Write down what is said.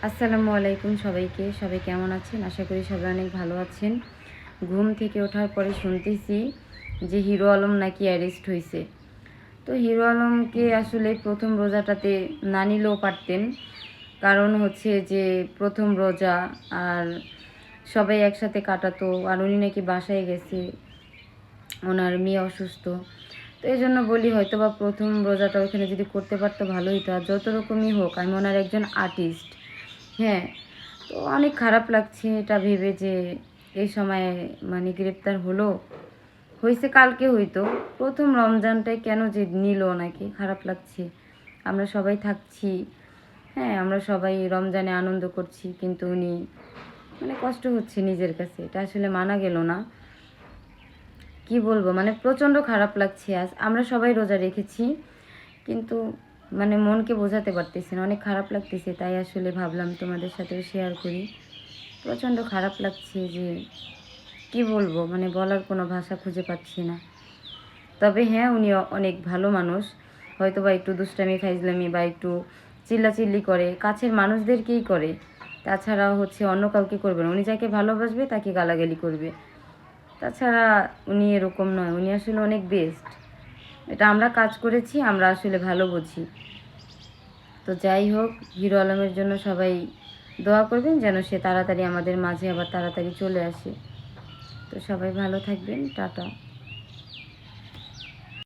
আসসালামু আলাইকুম সবাইকে। সবাই কেমন আছেন? আশা করি সবাই অনেক ভালো আছেন। ঘুম থেকে ওঠার পরে শুনতেছি যে হিরো আলম নাকি অ্যারেস্ট হয়েছে। তো হিরো আলমকে আসলে প্রথম রোজাটাতে না নিলেও পারতেন, কারণ হচ্ছে যে প্রথম রোজা আর সবাই একসাথে কাটাতো, আর উনি নাকি বাসায় গেছে, ওনার মেয়ে অসুস্থ। তো এই জন্য বলি হয়তো বা প্রথম রোজাটা ওইখানে যদি করতে পারতো ভালো হতো। আর যত রকমই হোক, আমি ওনার একজন আর্টিস্ট। হ্যাঁ, তো অনেক খারাপ লাগছে এটা ভেবে যে এই সময় মানে গ্রেপ্তার হয়েছে কালকে হইতো। প্রথম রমজানটায় কেন যে নিল ওনাকে, খারাপ লাগছে। আমরা সবাই থাকছি, হ্যাঁ, আমরা সবাই রমজানে আনন্দ করছি, কিন্তু উনি মানে কষ্ট হচ্ছে নিজের কাছে, এটা আসলে মানা গেল না। কি বলবো, মানে প্রচণ্ড খারাপ লাগছে। আজ আমরা সবাই রোজা রেখেছি, কিন্তু মানে মনকে বোঝাতে পারতেছি না, অনেক খারাপ লাগতেছে। তাই আসলে ভাবলাম তোমাদের সাথেও শেয়ার করি। প্রচণ্ড খারাপ লাগছে যে কি বলবো, মানে বলার কোনো ভাষা খুঁজে পাচ্ছি না। তবে হ্যাঁ, উনি অনেক ভালো মানুষ। হয়তো বা একটু দুষ্টামি ফাইজলামি বা একটু চিল্লাচিল্লি করে, কাছের মানুষদেরকেই করে, তাছাড়া হচ্ছে অন্য কাউকে করবে না। উনি যাকে ভালোবাসবে তাকে গালাগালি করবে, তাছাড়া উনি এরকম নয়। উনি আসলে অনেক বেস্ট। এটা আমরা কাজ করেছি, আমরা আসলে ভালো বুঝি। তো যাই হোক, হিরো আলমের জন্য সবাই দোয়া করবেন যেন সে তাড়াতাড়ি আমাদের মাঝে আবার তাড়াতাড়ি চলে আসে। তো সবাই ভালো থাকবেন, টাটা।